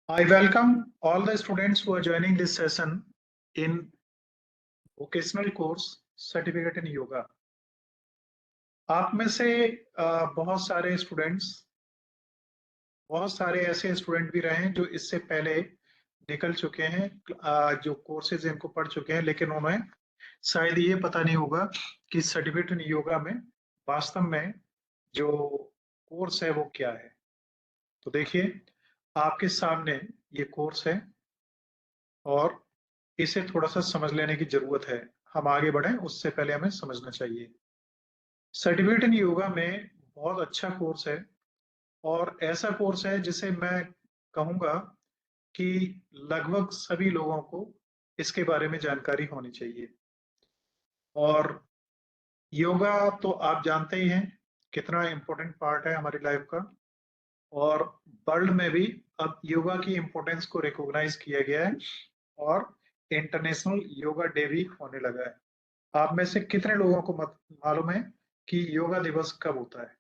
I welcome all the students who are joining this session in vocational course certificate in yoga. आप में से बहुत सारे ऐसे स्टूडेंट भी रहे हैं जो इससे पहले निकल चुके हैं, जो कोर्सेज इनको पढ़ चुके हैं, लेकिन उन्हें शायद ये पता नहीं होगा कि सर्टिफिकेट इन योगा में वास्तव में जो कोर्स है वो क्या है। तो देखिए, आपके सामने ये कोर्स है और इसे थोड़ा सा समझ लेने की जरूरत है। हम आगे बढ़े उससे पहले हमें समझना चाहिए। सर्टिफिकेट इन योगा में बहुत अच्छा कोर्स है और ऐसा कोर्स है जिसे मैं कहूंगा कि लगभग सभी लोगों को इसके बारे में जानकारी होनी चाहिए। और योगा तो आप जानते ही हैं कितना इम्पोर्टेंट पार्ट है हमारी लाइफ का। और वर्ल्ड में भी अब योगा की इम्पोर्टेंस को रिकॉग्नाइज किया गया है और इंटरनेशनल योगा डे भी होने लगा है। आप में से कितने लोगों को मालूम है कि योगा दिवस कब होता है?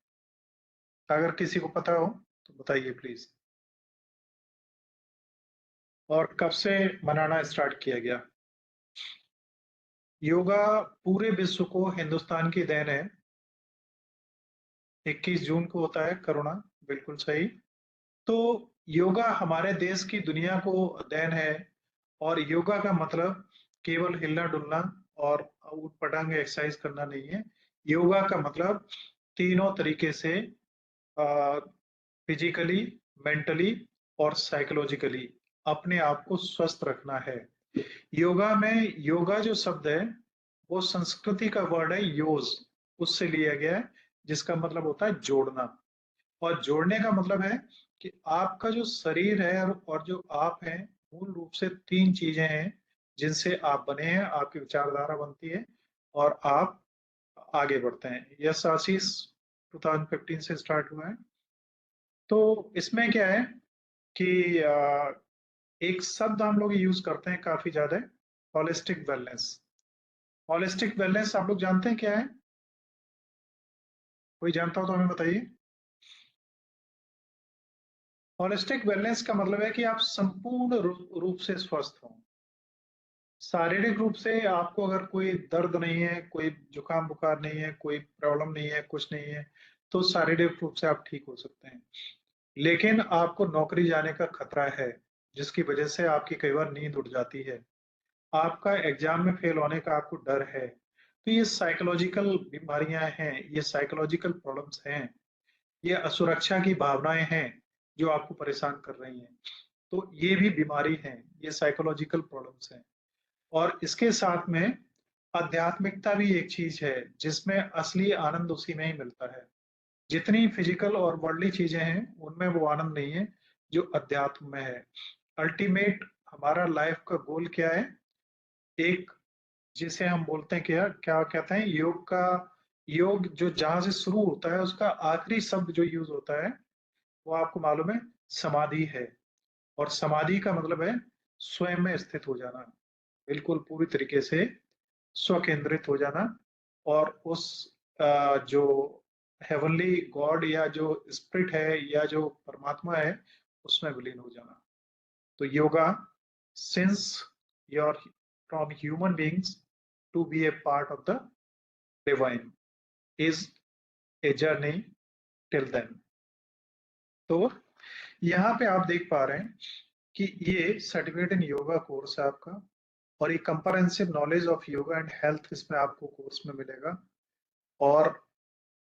अगर किसी को पता हो तो बताइए प्लीज। और कब से मनाना स्टार्ट किया गया? योगा पूरे विश्व को हिंदुस्तान की देन है। 21 जून को होता है करुणा, बिल्कुल सही। तो योगा हमारे देश की दुनिया को देन है। और योगा का मतलब केवल हिलना डुलना और ऊट पटांग एक्सरसाइज करना नहीं है। योगा का मतलब तीनों तरीके से, फिजिकली, मेंटली और साइकोलॉजिकली अपने आप को स्वस्थ रखना है। योगा में योगा जो शब्द है वो संस्कृति का वर्ड है योज, उससे लिया गया है, जिसका मतलब होता है जोड़ना। और जोड़ने का मतलब है कि आपका जो शरीर है और जो आप हैं, मूल रूप से तीन चीजें हैं जिनसे आप बने हैं, आपकी विचारधारा बनती है और आप आगे बढ़ते हैं। यस आशीष, 2015 से स्टार्ट हुआ है। तो इसमें क्या है कि एक शब्द हम लोग यूज करते हैं काफी ज्यादा, होलिस्टिक वेलनेस। होलिस्टिक वेलनेस आप लोग जानते हैं क्या है? कोई जानता हो तो हमें बताइए। होलिस्टिक वेलनेस का मतलब है कि आप संपूर्ण रूप से स्वस्थ हो। शारीरिक रूप से आपको अगर कोई दर्द नहीं है, कोई जुकाम बुखार नहीं है, कोई प्रॉब्लम नहीं है, कुछ नहीं है, तो शारीरिक रूप से आप ठीक हो सकते हैं। लेकिन आपको नौकरी जाने का खतरा है, जिसकी वजह से आपकी कई बार नींद उड़ जाती है। आपका एग्जाम में फेल होने का आपको डर है। तो ये साइकोलॉजिकल बीमारियां हैं, ये साइकोलॉजिकल प्रॉब्लम्स हैं, ये असुरक्षा की भावनाएं हैं जो आपको परेशान कर रही हैं। तो ये भी बीमारी है, ये साइकोलॉजिकल प्रॉब्लम्स हैं। और इसके साथ में आध्यात्मिकता भी एक चीज है जिसमें असली आनंद उसी में ही मिलता है। जितनी फिजिकल और वर्ल्डली चीजें हैं उनमें वो आनंद नहीं है जो अध्यात्म में है। अल्टीमेट हमारा लाइफ का गोल क्या है? एक, जिसे हम बोलते हैं क्या क्या कहते हैं, योग का, योग जो जहां से शुरू होता है उसका आखिरी शब्द जो यूज होता है वो आपको मालूम है, समाधि है। और समाधि का मतलब है स्वयं में स्थित हो जाना, बिल्कुल पूरी तरीके से स्वकेंद्रित हो जाना। और उस जो हेवनली गॉड या जो स्पिरिट है या जो परमात्मा है उसमें विलीन हो जाना। तो yoga, since your from human beings to be a part of the divine is a journey till then. तो यहाँ पे आप देख पा रहे हैं कि ये सर्टिफिकेट इन योगा कोर्स है आपका। और ये comprehensive knowledge of yoga and health इसमें आपको कोर्स में मिलेगा। और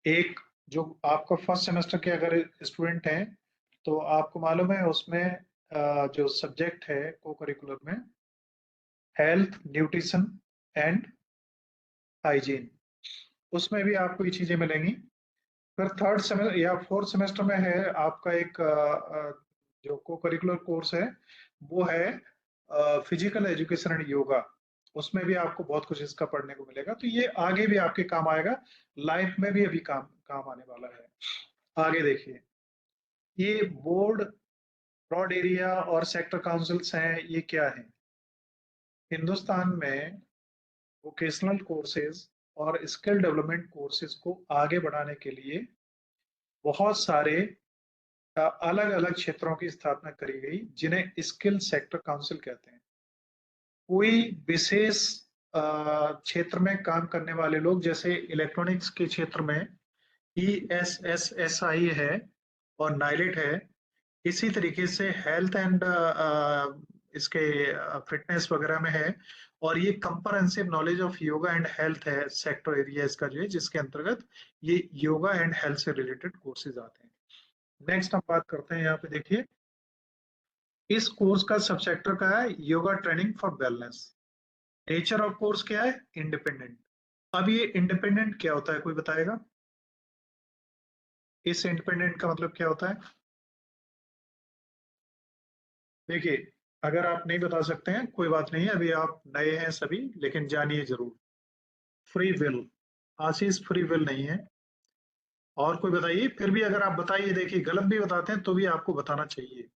एक, जो आपका फर्स्ट सेमेस्टर के अगर स्टूडेंट हैं तो आपको मालूम है उसमें जो सब्जेक्ट है को करिकुलर में, हेल्थ, न्यूट्रिशन एंड हाइजीन, उसमें भी आपको ये चीजें मिलेंगी। फिर थर्ड सेमेस्टर या फोर्थ सेमेस्टर में है आपका एक जो को करिकुलर कोर्स है, वो है फिजिकल एजुकेशन एंड योगा। उसमें भी आपको बहुत कुछ इसका पढ़ने को मिलेगा, तो ये आगे भी आपके काम आएगा, लाइफ में भी अभी काम काम आने वाला है। आगे देखिए, ये बोर्ड, ब्रॉड एरिया और सेक्टर काउंसिल्स हैं, ये क्या है? हिंदुस्तान में वोकेशनल कोर्सेज और स्किल डेवलपमेंट कोर्सेज को आगे बढ़ाने के लिए बहुत सारे अलग अलग क्षेत्रों की स्थापना करी गई जिन्हें स्किल सेक्टर काउंसिल कहते हैं। कोई विशेष क्षेत्र में काम करने वाले लोग, जैसे इलेक्ट्रॉनिक्स के क्षेत्र में ESSSI है और नाइलेट है। इसी तरीके से हेल्थ एंड इसके फिटनेस वगैरह में है। और ये comprehensive knowledge of yoga and health है सेक्टर एरिया इसका जो है, जिसके अंतर्गत ये योगा एंड हेल्थ से रिलेटेड कोर्सेज आते हैं। नेक्स्ट हम बात करते हैं, यहाँ पे देखिए इस कोर्स का सबसेक्टर क्या है, yoga training for wellness. Nature of course क्या है, इंडिपेंडेंट। अब ये इंडिपेंडेंट क्या होता है, कोई बताएगा? इस इंडिपेंडेंट का मतलब क्या होता है? देखिए, अगर आप नहीं बता सकते हैं कोई बात नहीं है, अभी आप नए हैं सभी, लेकिन जानिए जरूर। Free will, Ashish free will नहीं है। और कोई बताइए, फिर भी अगर आप बताइए, देखिए गलत भी बताते हैं तो भी आपको बताना चाहिए।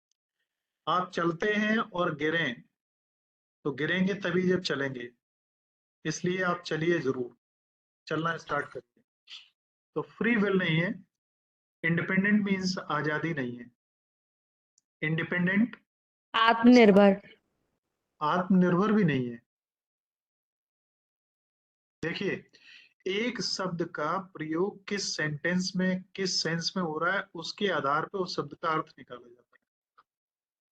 आप चलते हैं और गिरें तो गिरेंगे तभी जब चलेंगे, इसलिए आप चलिए जरूर, चलना स्टार्ट करिए। तो फ्री विल नहीं है। इंडिपेंडेंट मीन्स आजादी नहीं है। इंडिपेंडेंट आत्मनिर्भर। आत्मनिर्भर भी नहीं है। देखिए, एक शब्द का प्रयोग किस सेंटेंस में, किस सेंस में हो रहा है, उसके आधार पर उस शब्द का अर्थ निकाला जाता है।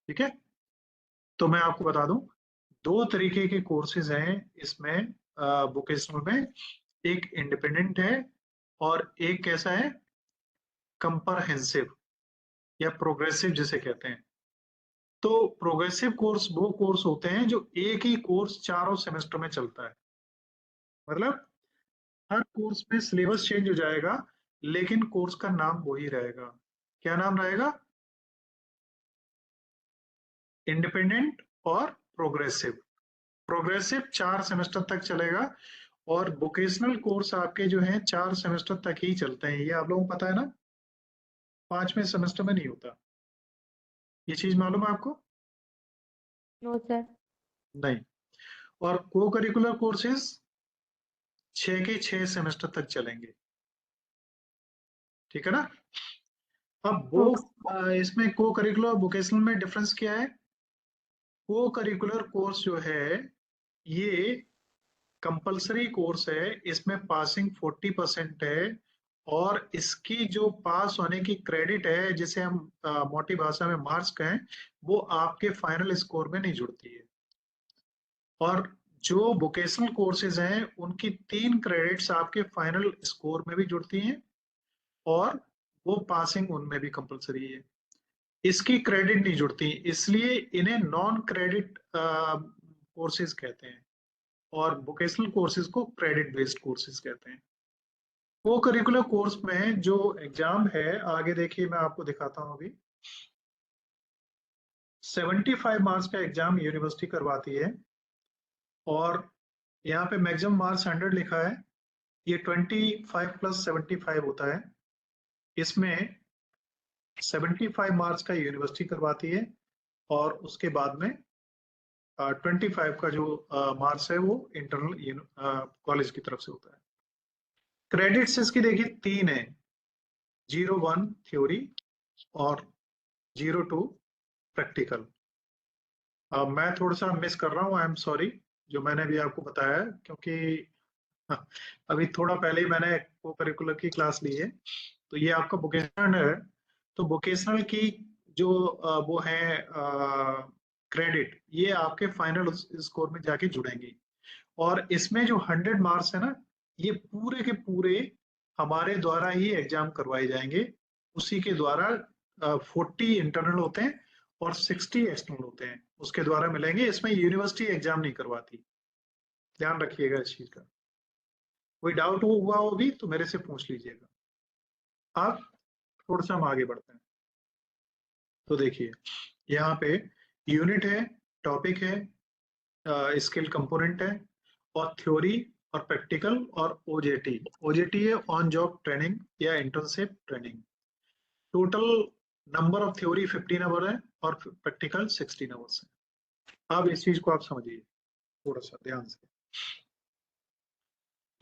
ठीक है, तो मैं आपको बता दूं, दो तरीके के कोर्सेज हैं इसमें वोकेशनल में। एक इंडिपेंडेंट है और एक कैसा है, कंप्रहेंसिव या प्रोग्रेसिव जिसे कहते हैं। तो प्रोग्रेसिव कोर्स वो कोर्स होते हैं जो एक ही कोर्स चारों सेमेस्टर में चलता है। मतलब हर कोर्स में सिलेबस चेंज हो जाएगा, लेकिन कोर्स का नाम वही रहेगा। क्या नाम रहेगा? इंडिपेंडेंट और प्रोग्रेसिव। प्रोग्रेसिव 4 सेमेस्टर तक चलेगा, और वोकेशनल कोर्स आपके जो हैं 4 सेमेस्टर तक ही चलते हैं। ये आप लोगों को पता है ना, 5वें सेमेस्टर में नहीं होता। ये चीज मालूम है आपको? No sir. नहीं। और को करिकुलर कोर्सेज 6 के 6 सेमेस्टर तक चलेंगे। ठीक है ना? अब वो इसमें को करिकुलर वोकेशनल में डिफरेंस क्या है? को करिकुलर कोर्स जो है ये कंपलसरी कोर्स है, इसमें पासिंग 40% है। और इसकी जो पास होने की क्रेडिट है, जिसे हम मोटी भाषा में मार्क्स कहें, वो आपके फाइनल स्कोर में नहीं जुड़ती है। और जो वोकेशनल कोर्सेज हैं उनकी 3 क्रेडिट्स आपके फाइनल स्कोर में भी जुड़ती हैं, और वो पासिंग उनमें भी कंपलसरी है। इसकी क्रेडिट नहीं जुड़ती, इसलिए इन्हें नॉन क्रेडिट कोर्सेज कहते हैं, और वोकेशनल कोर्सेज को क्रेडिट बेस्ड कोर्सेज कहते हैं। को करिकुलर कोर्स में जो एग्जाम है, आगे देखिए मैं आपको दिखाता हूँ अभी। 75 मार्क्स का एग्जाम यूनिवर्सिटी करवाती है, और यहाँ पे मैक्सिमम मार्क्स 100 लिखा है। ये 25+75 होता है। इसमें 75 मार्क्स का यूनिवर्सिटी करवाती है, और उसके बाद में 25 का जो मार्क्स है वो इंटरनल कॉलेज की तरफ से होता है। क्रेडिट्स इसकी देखिए 3 है, 01 थ्योरी और 02 प्रैक्टिकल। मैं थोड़ा सा मिस कर रहा हूँ, आई एम सॉरी, जो मैंने भी आपको बताया है, क्योंकि अभी थोड़ा पहले ही मैंने को करिकुलर की क्लास ली है। तो ये आपका वोकेशनल है। तो वोकेशनल की जो वो है क्रेडिट, ये आपके फाइनल स्कोर में जाके जुड़ेंगी। और इसमें जो 100 मार्क्स है ना, ये पूरे के पूरे हमारे द्वारा ही एग्जाम करवाए जाएंगे। उसी के द्वारा 40 इंटरनल होते हैं और 60 एक्सटर्नल होते हैं, उसके द्वारा मिलेंगे। इसमें यूनिवर्सिटी एग्जाम नहीं करवाती, ध्यान रखिएगा इस चीज का। कोई डाउट हुआ हो भी तो मेरे से पूछ लीजिएगा। अब थोड़ा सा हम आगे बढ़ते हैं। तो देखिए, यहाँ पे यूनिट है, टॉपिक है, स्किल कंपोनेंट है, और थ्योरी और प्रैक्टिकल और ओजेटी। ओजेटी है ऑन जॉब ट्रेनिंग या internship training. Total number of theory 15 hour है और प्रैक्टिकल 16 आवर्स है। अब इस चीज को आप समझिए थोड़ा सा ध्यान से,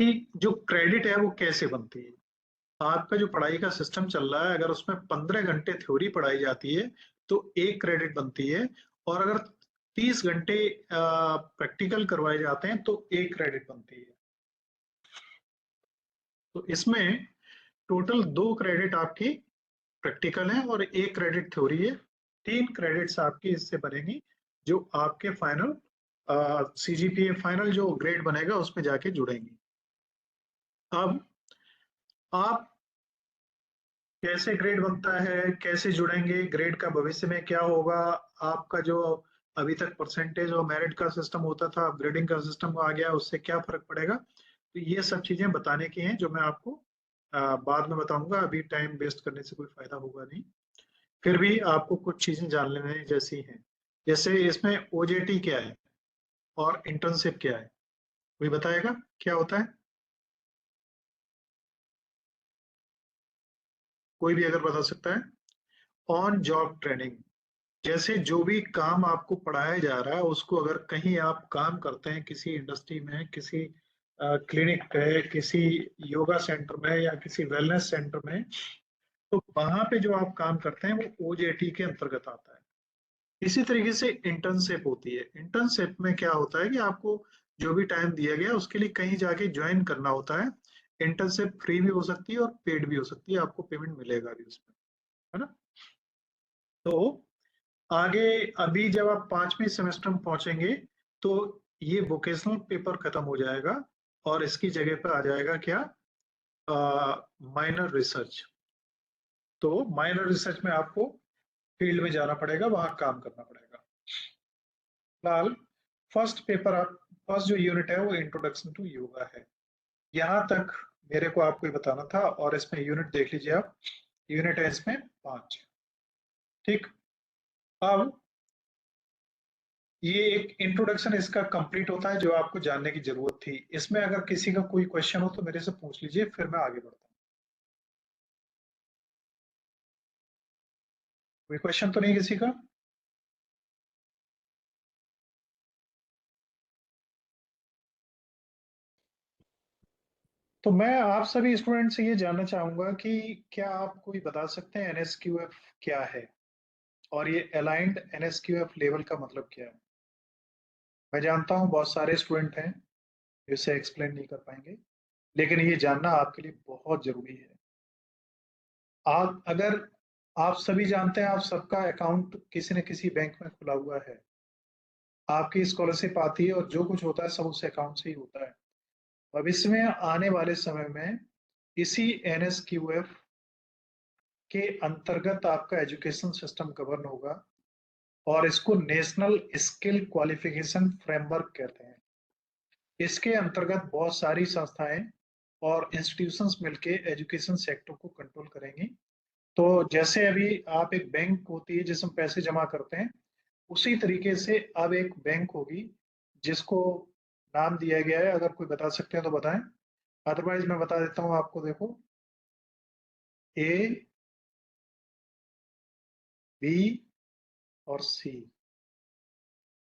कि जो क्रेडिट है वो कैसे बनती है। आपका जो पढ़ाई का सिस्टम चल रहा है, अगर उसमें 15 घंटे थ्योरी पढ़ाई जाती है तो 1 क्रेडिट बनती है, और अगर 30 घंटे प्रैक्टिकल करवाए जाते हैं तो 1 क्रेडिट बनती है। तो इसमें टोटल 2 क्रेडिट आपकी प्रैक्टिकल है और 1 क्रेडिट थ्योरी है। 3 क्रेडिट्स आपकी इससे बनेंगी, जो आपके फाइनल CGPA फाइनल जो ग्रेड बनेगा उसमें जाके जुड़ेंगी। अब आप कैसे ग्रेड बनता है, कैसे जुड़ेंगे, ग्रेड का भविष्य में क्या होगा, आपका जो अभी तक परसेंटेज और मेरिट का सिस्टम होता था, ग्रेडिंग का सिस्टम आ गया, उससे क्या फर्क पड़ेगा, तो ये सब चीजें बताने की हैं, जो मैं आपको बाद में बताऊंगा। अभी टाइम वेस्ट करने से कोई फायदा होगा नहीं। फिर भी आपको कुछ चीजें जान लेने जैसी हैं, जैसे इसमें OJT क्या है और इंटर्नशिप क्या है, कोई बताएगा क्या होता है? कोई भी अगर बता सकता है। ऑन जॉब ट्रेनिंग, जैसे जो भी काम आपको पढ़ाया जा रहा है उसको अगर कहीं आप काम करते हैं, किसी इंडस्ट्री में, किसी क्लिनिक पे, किसी योगा सेंटर में या किसी वेलनेस सेंटर में, तो वहां पे जो आप काम करते हैं वो OJT के अंतर्गत आता है। इसी तरीके से इंटर्नशिप होती है। इंटर्नशिप में क्या होता है कि आपको जो भी टाइम दिया गया उसके लिए कहीं जाके ज्वाइन करना होता है। इंटर्नशिप फ्री भी हो सकती है और पेड भी हो सकती है, आपको पेमेंट मिलेगा भी उसमें, है ना। तो आगे अभी जब आप 5वें सेमेस्टर में पहुंचेंगे तो ये वोकेशनल पेपर खत्म हो जाएगा और इसकी जगह पर आ जाएगा क्या, माइनर रिसर्च। तो माइनर रिसर्च में आपको फील्ड में जाना पड़ेगा, वहां काम करना पड़ेगा। फिलहाल फर्स्ट पेपर आप, फर्स्ट जो यूनिट है वो इंट्रोडक्शन टू योगा है। यहाँ तक मेरे को आपको ये बताना था, और इसमें यूनिट देख लीजिए आप। यूनिट है इसमें 5। ठीक। अब ये एक इंट्रोडक्शन इसका कंप्लीट होता है जो आपको जानने की जरूरत थी। इसमें अगर किसी का कोई क्वेश्चन हो तो मेरे से पूछ लीजिए, फिर मैं आगे बढ़ता हूँ। कोई क्वेश्चन तो नहीं किसी का? तो मैं आप सभी स्टूडेंट से ये जानना चाहूंगा कि क्या आप कोई बता सकते हैं NSQF क्या है, और ये अलाइंड NSQF लेवल का मतलब क्या है? मैं जानता हूँ बहुत सारे स्टूडेंट हैं जो इसे एक्सप्लेन नहीं कर पाएंगे, लेकिन ये जानना आपके लिए बहुत जरूरी है। आप अगर, आप सभी जानते हैं, आप सबका अकाउंट किसी न किसी बैंक में खुला हुआ है, आपकी स्कॉलरशिप आती है और जो कुछ होता है सब उस अकाउंट से ही होता है। भविष्य में आने वाले समय में इसी NSQF के अंतर्गत आपका एजुकेशन सिस्टम गवर्न होगा, और इसको नेशनल स्किल क्वालिफिकेशन फ्रेमवर्क कहते हैं। इसके अंतर्गत बहुत सारी संस्थाएं और इंस्टीट्यूशंस मिलके एजुकेशन सेक्टर को कंट्रोल करेंगी। तो जैसे अभी आप एक बैंक होती है जिसमें पैसे जमा करते हैं, उसी तरीके से अब एक बैंक होगी जिसको नाम दिया गया है। अगर कोई बता सकते हैं तो बताएं, अदरवाइज मैं बता देता हूँ आपको। देखो, A, B और C।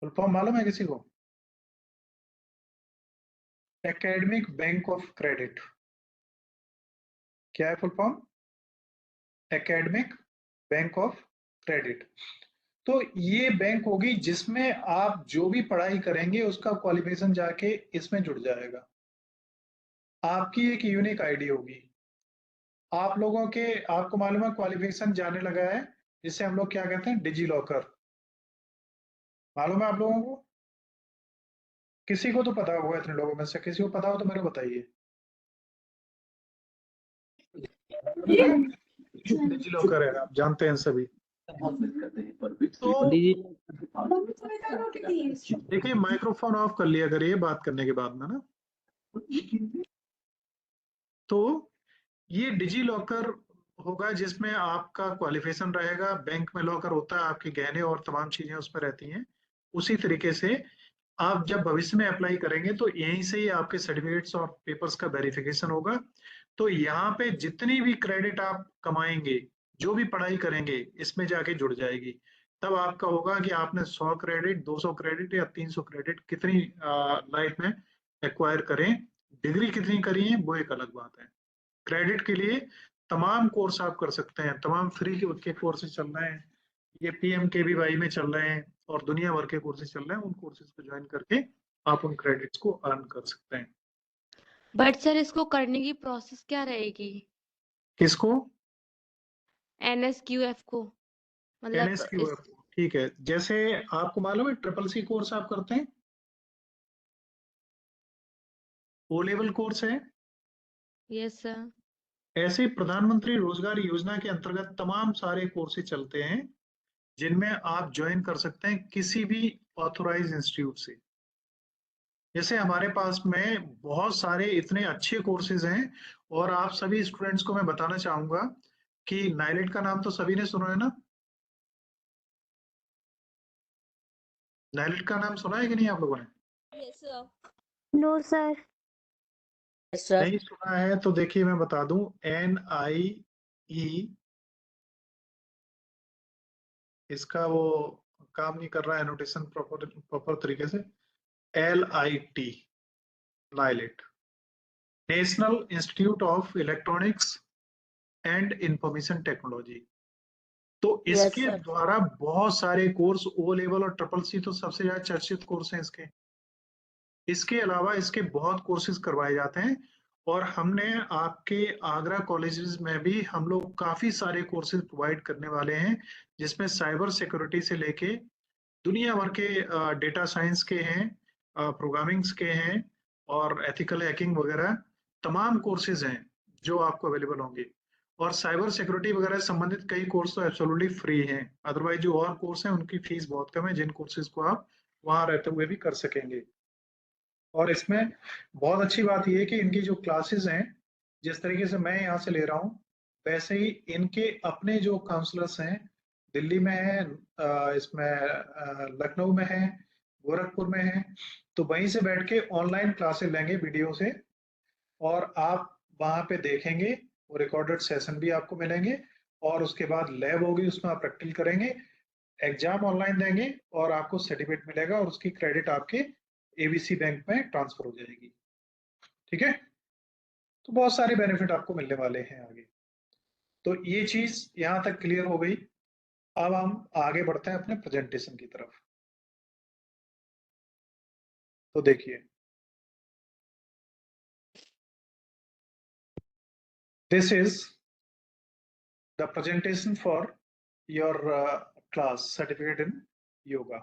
फुल फॉर्म मालूम है किसी को? Academic bank of credit. क्या है full form? Academic bank of credit. तो ये बैंक होगी जिसमें आप जो भी पढ़ाई करेंगे उसका क्वालिफिकेशन जाके इसमें जुड़ जाएगा। आपकी एक यूनिक आईडी होगी। आप लोगों के, आपको मालूम है क्वालिफिकेशन जाने लगा है जिसे हम लोग क्या कहते हैं, डिजी लॉकर। मालूम है आप लोगों को? किसी को तो पता होगा, इतने लोगों में से किसी को पता हो तो मेरे को बताइए। डिजी लॉकर है, आप जानते हैं सभी। तो देखिए, माइक्रोफोन ऑफ कर लिया करिए बात करने के बाद में ना। तो ये डिजी लॉकर होगा जिसमें आपका क्वालिफिकेशन रहेगा। बैंक में लॉकर होता है, आपके गहने और तमाम चीजें उसमें रहती हैं। उसी तरीके से आप जब भविष्य में अप्लाई करेंगे तो यहीं से ही आपके सर्टिफिकेट्स और पेपर्स का वेरिफिकेशन होगा। तो यहाँ पे जितनी भी क्रेडिट आप कमाएंगे, जो भी पढ़ाई करेंगे, इसमें जाके जुड़ जाएगी। तब आपका होगा कि आपने 100 क्रेडिट, 200 क्रेडिट या 300 क्रेडिट कितनी लाइफ में एक्वायर करें। डिग्री कितनी करी है वो एक अलग बात है। क्रेडिट के लिए तमाम कोर्स आप कर सकते हैं, तमाम फ्री के कोर्सेज चल रहे हैं, ये PMKVY में चल रहे हैं और दुनिया भर के कोर्सेज चल रहे हैं। उन कोर्सेज को ज्वाइन करके आप उन क्रेडिट्स को अर्न कर सकते हैं। बट सर इसको करने की प्रोसेस क्या रहेगी? किसको? NSQF को, मतलब NSQF, ठीक है। जैसे आपको मालूम है CCC कोर्स आप करते हैं, O लेवल कोर्स है, यस सर। ऐसे ही प्रधानमंत्री रोजगार योजना के अंतर्गत तमाम सारे कोर्सेज चलते हैं जिनमें आप ज्वाइन कर सकते हैं किसी भी ऑथोराइज इंस्टीट्यूट से। जैसे हमारे पास में बहुत सारे इतने अच्छे कोर्सेज हैं, और आप सभी स्टूडेंट्स को मैं बताना चाहूंगा कि नाइलेट का नाम तो सभी ने सुना है ना? नाइलेट का नाम सुना है कि नहीं आप लोगों ने? Yes sir. No sir. Yes sir. नहीं सुना है तो देखिए मैं बता दूं, NIE, इसका वो काम नहीं कर रहा है नोटेशन प्रॉपर तरीके से, LIT, NIELIT, national institute of electronics and information technology. तो Yes, इसके sir. द्वारा बहुत सारे कोर्स, O लेवल और CCC तो सबसे ज्यादा चर्चित कोर्स हैं इसके। इसके अलावा इसके बहुत कोर्सेज करवाए जाते हैं, और हमने आपके आगरा कॉलेजेस में भी हम लोग काफी सारे कोर्सेज प्रोवाइड करने वाले हैं, जिसमें साइबर सिक्योरिटी से लेके दुनिया भर के डेटा साइंस के हैं, प्रोग्रामिंग्स के हैं, और एथिकल हैकिंग वगैरह तमाम कोर्सेज हैं जो आपको अवेलेबल होंगे। और साइबर सिक्योरिटी वगैरह से संबंधित कई कोर्स तो एब्सोल्युटली फ्री हैं, अदरवाइज जो और कोर्स हैं उनकी फीस बहुत कम है, जिन कोर्सेज को आप वहां रहते हुए भी कर सकेंगे। और इसमें बहुत अच्छी बात यह है कि इनकी जो क्लासेस हैं, जिस तरीके से मैं यहाँ से ले रहा हूँ, वैसे ही इनके अपने जो काउंसलर्स हैं, दिल्ली में है, इसमें लखनऊ में है, गोरखपुर में है, तो वहीं से बैठ के ऑनलाइन क्लासेस लेंगे वीडियो से, और आप वहां पे देखेंगे, वो रिकॉर्डेड सेशन भी आपको मिलेंगे, और उसके बाद लैब होगी, उसमें आप प्रैक्टिकल करेंगे, एग्जाम ऑनलाइन देंगे, और आपको सर्टिफिकेट मिलेगा, और उसकी क्रेडिट आपके ABC बैंक में ट्रांसफर हो जाएगी। ठीक है, तो बहुत सारे बेनिफिट आपको मिलने वाले हैं आगे। तो ये चीज यहां तक क्लियर हो गई। अब हम आगे बढ़ते हैं अपने प्रेजेंटेशन की तरफ। तो देखिए, this is the presentation for your class certificate in yoga.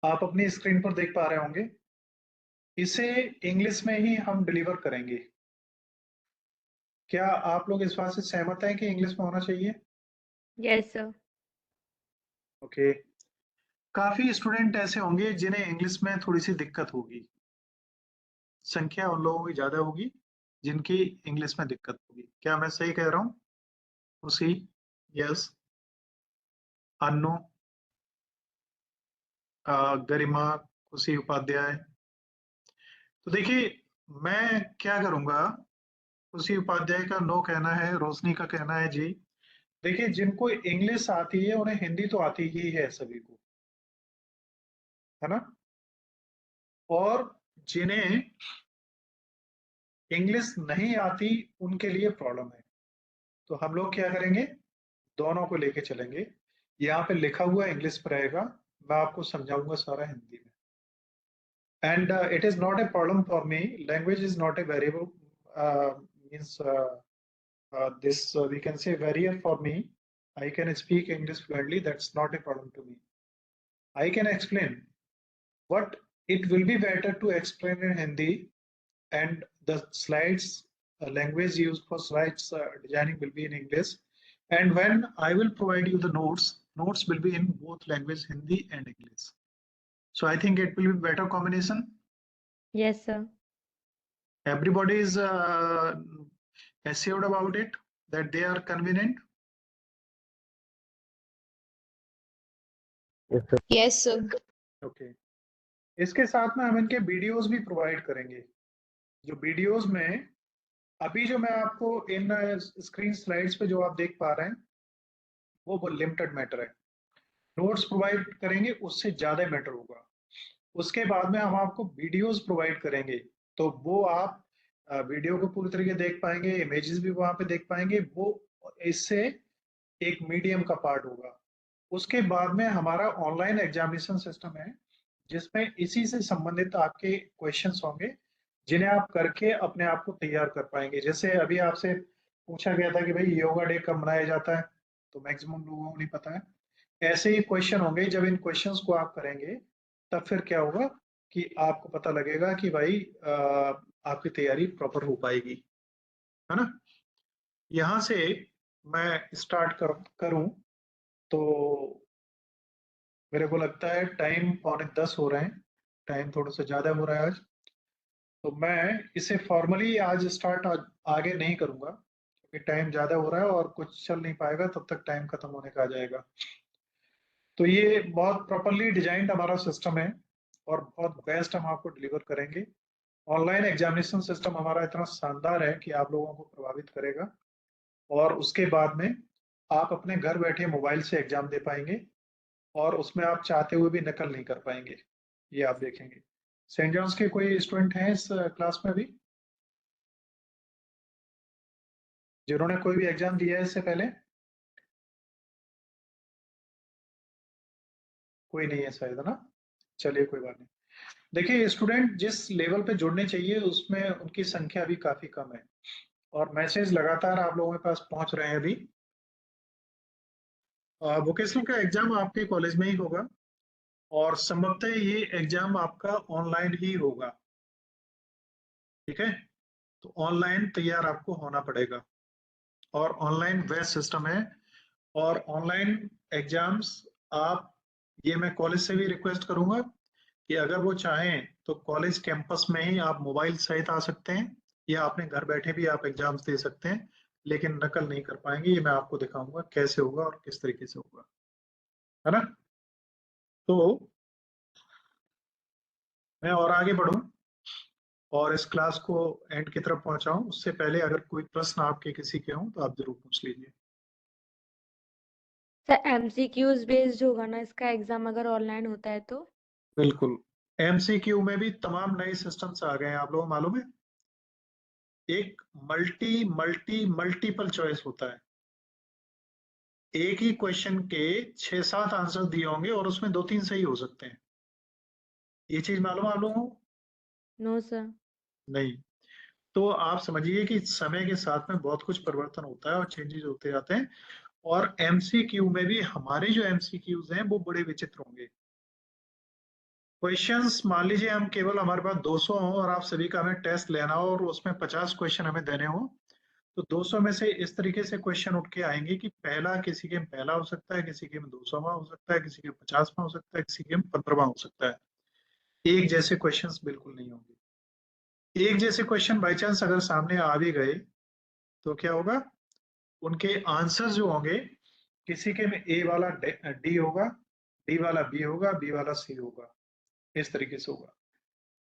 आप अपनी स्क्रीन पर देख पा रहे होंगे, इसे इंग्लिश में ही हम डिलीवर करेंगे। क्या आप लोग इस बात से सहमत हैं कि इंग्लिश में होना चाहिए? Yes sir. ओके। काफी स्टूडेंट ऐसे होंगे जिन्हें इंग्लिश में थोड़ी सी दिक्कत होगी, संख्या उन लोगों की ज्यादा होगी जिनकी इंग्लिश में दिक्कत होगी। क्या मैं सही कह रहा हूँ? उसी, यस, अन्नू, गरिमा, खुशी उपाध्याय। तो देखिए, मैं क्या करूंगा, खुशी उपाध्याय का नो कहना है, रोशनी का कहना है जी। देखिए, जिनको इंग्लिश आती है उन्हें हिंदी तो आती ही है सभी को, है ना? और जिन्हें इंग्लिश नहीं आती उनके लिए प्रॉब्लम है। तो हम लोग क्या करेंगे, दोनों को लेके चलेंगे। यहाँ पे लिखा हुआ इंग्लिश में रहेगा, मैं आपको समझाऊंगा सारा हिंदी में। And it is not a problem for me, language is not a variable, means this we can say barrier for me. I can speak English fluently, that's not a problem to me. I can explain, but it will be better to explain in Hindi, and the slides, language used for slides designing will be in English, and when I will provide you the notes will be in both language, Hindi and English. So I think it will be better combination. Yes sir. Everybody is assured about it, that they are convenient. Yes sir. Okay. इसके साथ में हम इनके videos भी provide करेंगे, जो videos में अभी जो मैं आपको इन स्क्रीन स्लाइड्स पे जो आप देख पा रहे हैं वो लिमिटेड मैटर है। नोट्स प्रोवाइड करेंगे उससे ज्यादा मैटर होगा। उसके बाद में हम आपको वीडियोस प्रोवाइड करेंगे, तो वो आप वीडियो को पूरी तरीके देख पाएंगे, इमेजेस भी वहां पे देख पाएंगे, वो इससे एक मीडियम का पार्ट होगा। उसके बाद में हमारा ऑनलाइन एग्जामिनेशन सिस्टम है, जिसमें इसी से संबंधित आपके क्वेश्चंस होंगे, जिन्हें आप करके अपने आप को तैयार कर पाएंगे। जैसे अभी आपसे पूछा गया था कि भाई योगा डे कब मनाया जाता है, तो मैक्सिमम लोगों को नहीं पता है। ऐसे ही क्वेश्चन होंगे, जब इन क्वेश्चंस को आप करेंगे तब फिर क्या होगा कि आपको पता लगेगा कि भाई आपकी तैयारी प्रॉपर हो पाएगी, है ना। यहाँ से मैं स्टार्ट करूं तो मेरे को लगता है टाइम 9:45 हो रहे हैं, टाइम थोड़ा सा ज्यादा हो रहा है आज। तो मैं इसे फॉर्मली आज स्टार्ट आगे नहीं करूंगा, क्योंकि टाइम ज्यादा हो रहा है और कुछ चल नहीं पाएगा, तब तक टाइम खत्म होने का आ जाएगा। तो ये बहुत प्रॉपरली डिजाइंड हमारा सिस्टम है और बहुत बेस्ट हम आपको डिलीवर करेंगे। ऑनलाइन एग्जामिनेशन सिस्टम हमारा इतना शानदार है कि आप लोगों को प्रभावित करेगा, और उसके बाद में आप अपने घर बैठे मोबाइल से एग्जाम दे पाएंगे, और उसमें आप चाहते हुए भी नकल नहीं कर पाएंगे, ये आप देखेंगे। सेंट जॉन्स के कोई स्टूडेंट हैं इस क्लास में अभी, जिन्होंने कोई भी एग्जाम दिया है इससे पहले? कोई नहीं है शायद, है ना। चलिए कोई बात नहीं। देखिए, स्टूडेंट जिस लेवल पे जुड़ने चाहिए उसमें उनकी संख्या अभी काफी कम है, और मैसेज लगातार आप लोगों के पास पहुंच रहे हैं अभी। वोकेशनल का एग्जाम आपके कॉलेज में ही होगा, और संभवतः ये एग्जाम आपका ऑनलाइन ही होगा, ठीक है। तो ऑनलाइन तैयार आपको होना पड़ेगा, और ऑनलाइन बेस्ट सिस्टम है। और ऑनलाइन एग्जाम्स आप, ये मैं कॉलेज से भी रिक्वेस्ट करूंगा कि अगर वो चाहें तो कॉलेज कैंपस में ही आप मोबाइल सहित आ सकते हैं, या अपने घर बैठे भी आप एग्जाम्स दे सकते हैं, लेकिन नकल नहीं कर पाएंगे। ये मैं आपको दिखाऊंगा कैसे होगा और किस तरीके से होगा, है ना। तो मैं और आगे बढ़ूं और इस क्लास को एंड की तरफ पहुंचाऊं, उससे पहले अगर कोई प्रश्न आपके किसी के हों तो आप जरूर पूछ लीजिए। सर एमसीक्यूज बेस्ड होगा ना इसका एग्जाम अगर ऑनलाइन होता है तो? बिल्कुल, एमसीक्यू में भी तमाम नए सिस्टम्स आ गए हैं, आप लोगों को मालूम है। एक मल्टीपल चॉइस होता है। एक ही क्वेश्चन के 6-7 आंसर दिए होंगे और उसमें 2-3 सही हो सकते हैं। ये चीज मालूम है आप लोगों को? No sir. नहीं। तो आप समझिए कि समय के साथ में बहुत कुछ परिवर्तन होता है और चेंजेस होते जाते हैं। और एमसीक्यू में भी हमारे जो एमसीक्यूज हैं वो बड़े विचित्र होंगे। क्वेश्चंस मान लीजिए हम केवल, हमारे पास 200 हो और आप सभी का हमें टेस्ट लेना हो और उसमें 50 क्वेश्चन हमें देने हो, तो 200 में से इस तरीके से क्वेश्चन उठ के आएंगे कि पहला किसी के में पहला हो सकता है, किसी के में 200वां हो सकता है, किसी के में 50वां हो सकता है, किसी के में 15वां हो सकता है। एक जैसे क्वेश्चंस बिल्कुल नहीं होंगे। एक जैसे क्वेश्चन बाई चांस अगर सामने आ भी गए तो क्या होगा, उनके आंसर्स जो होंगे, किसी के में ए वाला डी होगा, डी वाला बी होगा, बी वाला सी होगा, इस तरीके से होगा।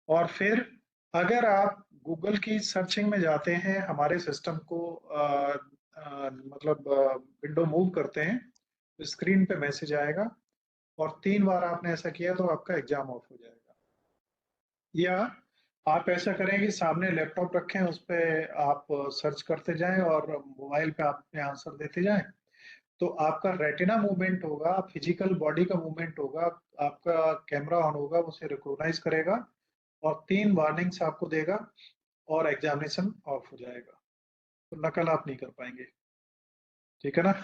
और फिर अगर आप गूगल की सर्चिंग में जाते हैं, हमारे सिस्टम को मतलब विंडो मूव करते हैं, तो स्क्रीन पे मैसेज आएगा, और 3 बार आपने ऐसा किया तो आपका एग्जाम ऑफ हो जाएगा। या आप ऐसा करें कि सामने लैपटॉप रखें, उस पर आप सर्च करते जाएं और मोबाइल पे आप अपने आंसर देते जाएं, तो आपका रेटिना मूवमेंट होगा, फिजिकल बॉडी का मूवमेंट होगा, आपका कैमरा ऑन होगा, उसे रिकॉग्नाइज करेगा और 3 वार्निंग्स आपको देगा, और एग्जामिनेशन ऑफ हो जाएगा। तो नकल आप नहीं कर पाएंगे, ठीक है ना।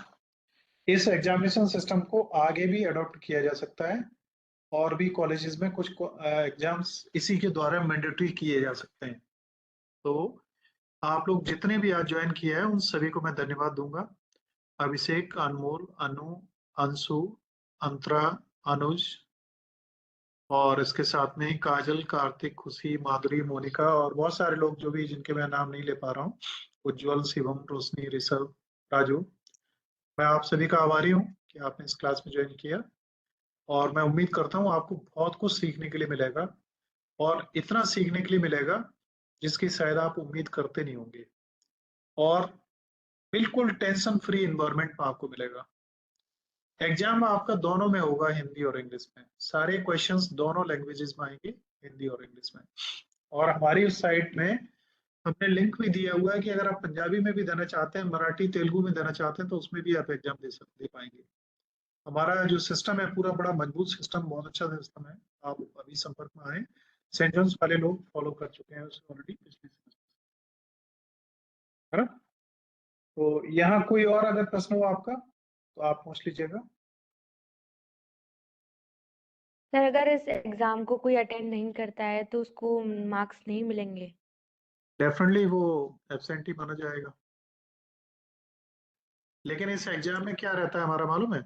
इस एग्जामिनेशन सिस्टम को आगे भी अडॉप्ट किया जा सकता है, और भी कॉलेजेस में कुछ एग्जाम्स इसी के द्वारा मैंडेटरी किए जा सकते हैं। तो आप लोग जितने भी आज ज्वाइन किया है उन सभी को मैं धन्यवाद दूंगा। अभिषेक, अनमोल, अनु, अंशु, अंतरा, अनुज, और इसके साथ में ही काजल, कार्तिक, खुशी, माधुरी, मोनिका, और बहुत सारे लोग जो भी, जिनके मैं नाम नहीं ले पा रहा हूँ, उज्जवल, शिवम, रोशनी, ऋषभ, राजू। मैं आप सभी का आभारी हूँ कि आपने इस क्लास में ज्वाइन किया, और मैं उम्मीद करता हूँ आपको बहुत कुछ सीखने के लिए मिलेगा, और इतना सीखने के लिए मिलेगा जिसकी शायद आप उम्मीद करते नहीं होंगे, और बिल्कुल टेंशन फ्री इन्वायरमेंट में आपको मिलेगा। एग्जाम आपका दोनों में होगा, हिंदी और इंग्लिश में। सारे क्वेश्चंस दोनों लैंग्वेजेस में आएंगे, हिंदी और इंग्लिश में। और हमारी उस साइट में हमने लिंक भी दिया हुआ है कि अगर आप पंजाबी में भी देना चाहते हैं, मराठी तेलुगु में देना चाहते हैं, तो उसमें भी आप एग्जाम दे पाएंगे। हमारा जो सिस्टम है पूरा बड़ा मजबूत सिस्टम, बहुत अच्छा सिस्टम है। आप अभी संपर्क में आए, सेंट जॉन्स वाले लोग फॉलो कर चुके हैं उसे ऑलरेडी पिछले semester, है ना। तो यहाँ कोई और अगर प्रश्न हो आपका तो आप पूछ लीजिएगा। सर अगर इस एग्जाम को कोई अटेंड नहीं करता है तो उसको मार्क्स नहीं मिलेंगे? डेफिनेटली वो एब्सेंट ही माना जाएगा। लेकिन इस एग्जाम में क्या रहता है हमारा मालूम है,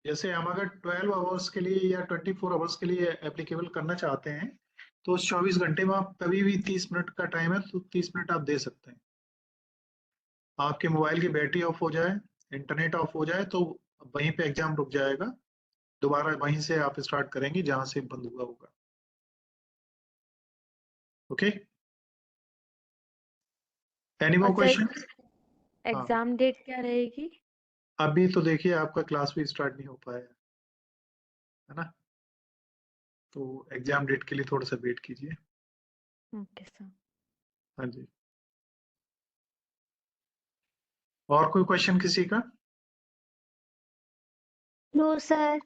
जैसे हम अगर 12 आवर्स के लिए या 24 आवर्स के लिए एप्लीकेबल करना चाहते हैं, तो उस 24 घंटे में आप कभी भी 30 मिनट का टाइम है तो 30 मिनट आप दे सकते हैं। आपके मोबाइल की बैटरी ऑफ हो जाए, इंटरनेट ऑफ हो जाए, तो वहीं पे एग्जाम रुक जाएगा, दोबारा वहीं से आप स्टार्ट करेंगे जहां से बंद हुआ होगा। ओके, एनी मोर और क्वेश्चन? सर एग्जाम डेट क्या रहेगी? अभी तो देखिए आपका क्लास भी स्टार्ट नहीं हो पाया है ना, तो एग्जाम डेट के लिए थोड़ा सा वेट कीजिए। Okay sir. हाँ जी, और कोई क्वेश्चन किसी का? No sir.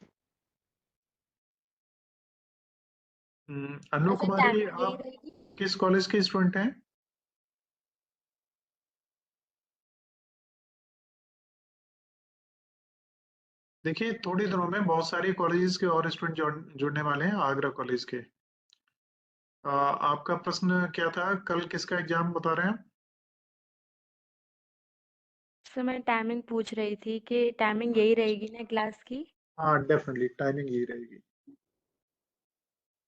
Anu sir Kumari, timing यही आप रहेगी? किस कॉलेज के स्टूडेंट हैं? देखिए थोड़ी दिनों में बहुत सारे कॉलेजेस के और स्टूडेंट जुड़ने वाले हैं, आगरा कॉलेज के। आपका प्रश्न क्या था, कल किसका एग्जाम बता रहे हैं? सर मैं टाइमिंग पूछ रही थी कि टाइमिंग यही रहेगी ना क्लास की? हाँ डेफिनेटली टाइमिंग यही रहेगी।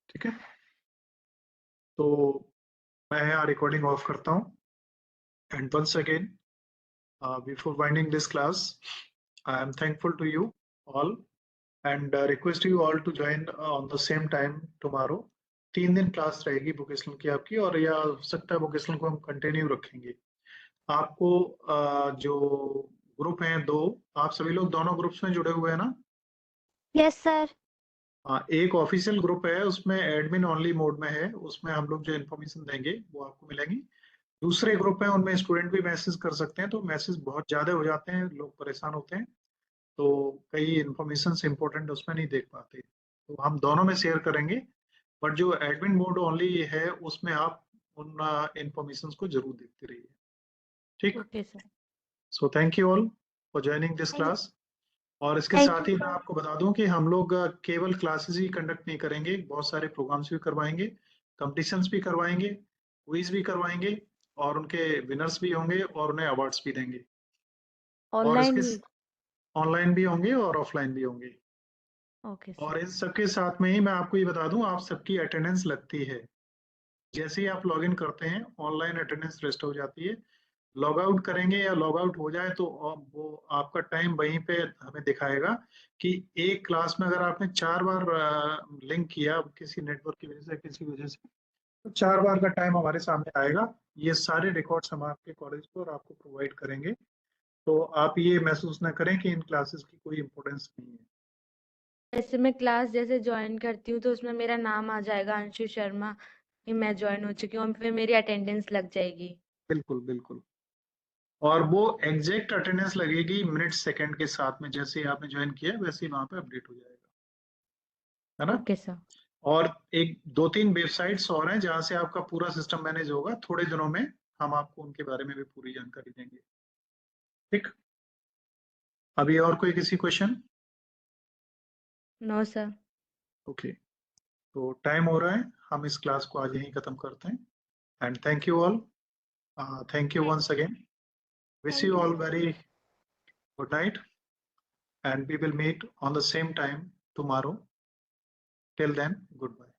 ठीक है, तो मैं यहाँ रिकॉर्डिंग ऑफ करता हूँ। And once again, before winding this class, I am thankful to you all and request you all to join on the same time tomorrow। 3 दिन क्लास रहेगी वोकेशनल की आपकी, और या हो सकता है वोकेशनल को हम कंटिन्यू रखेंगे। आपको जो ग्रुप हैं दो, आप सभी लोग दोनों ग्रुप्स में जुड़े हुए हैं ना? Yes sir. हाँ, एक ऑफिशियल ग्रुप है, उसमें एडमिन ओनली मोड में है, उसमें हम लोग जो इन्फॉर्मेशन देंगे वो आपको मिलेंगी। दूसरे ग्रुप है, उनमें स्टूडेंट भी मैसेज कर सकते हैं, तो मैसेज बहुत ज्यादा हो जाते हैं, लोग परेशान होते हैं, तो कई इन्फॉर्मेशन इंपॉर्टेंट उसमें नहीं देख पाते, तो हम दोनों में शेयर करेंगे। बट जो एडमिन मोड ओनली है उसमें आप उन इन्फॉर्मेशन को जरूर देखते रहिए। ठीक, okay sir. So thank you all for joining this thank class. और इसके थैंक साथ यू ही मैं सर। आपको बता दूं कि हम लोग केवल क्लासेस ही कंडक्ट नहीं करेंगे, बहुत सारे प्रोग्राम्स भी करवाएंगे, कंपटीशंस भी करवाएंगे, क्विज भी करवाएंगे, और उनके विनर्स भी होंगे और उन्हें अवार्ड्स भी देंगे। और ऑनलाइन इसके ही? ऑनलाइन भी होंगे और ऑफलाइन भी होंगे। Okay sir. और इन सबके साथ में ही मैं आपको ये बता दूं, आप सबकी अटेंडेंस लगती है। जैसे ही आप लॉग इन करते हैं ऑनलाइन अटेंडेंस रेस्ट हो जाती है। लॉग आउट करेंगे या लॉग आउट हो जाए तो वो आपका टाइम वहीं पे हमें दिखाएगा कि एक क्लास में अगर आपने 4 बार लिंक किया किसी नेटवर्क की वजह से, किसी वजह से, तो 4 बार का टाइम हमारे सामने आएगा। ये सारे रिकॉर्ड्स हम आपके कॉलेज को और आपको प्रोवाइड करेंगे, तो आप ये महसूस ना करें कि इन क्लासेस की कोई इम्पोर्टेंस नहीं है। ऐसे मैं क्लास जैसे ज्वाइन करती हूँ तो उसमें मेरा नाम आ जाएगा अंशु शर्मा कि मैं ज्वाइन हो चुकी हूँ और फिर मेरी अटेंडेंस लग जाएगी? बिल्कुल बिल्कुल, और वो एग्जैक्ट अटेंडेंस लगेगी मिनट सेकंड के साथ में, जैसे ही आपने ज्वाइन किया वैसे ही वहां पे अपडेट हो जाएगा, है ना। Okay sir. और एक 2-3 वेबसाइट्स और हैं जहां से आपका पूरा सिस्टम मैनेज होगा, थोड़े दिनों में हम आपको उनके बारे में भी पूरी जानकारी देंगे। ठीक, अभी और कोई किसी क्वेश्चन? No sir. ओके, तो टाइम हो रहा है, हम इस क्लास को आज यहीं खत्म करते हैं। And thank you all, thank you once again, wish thank you you all sir. Very good night, and we will meet on the same time tomorrow. Till then, goodbye.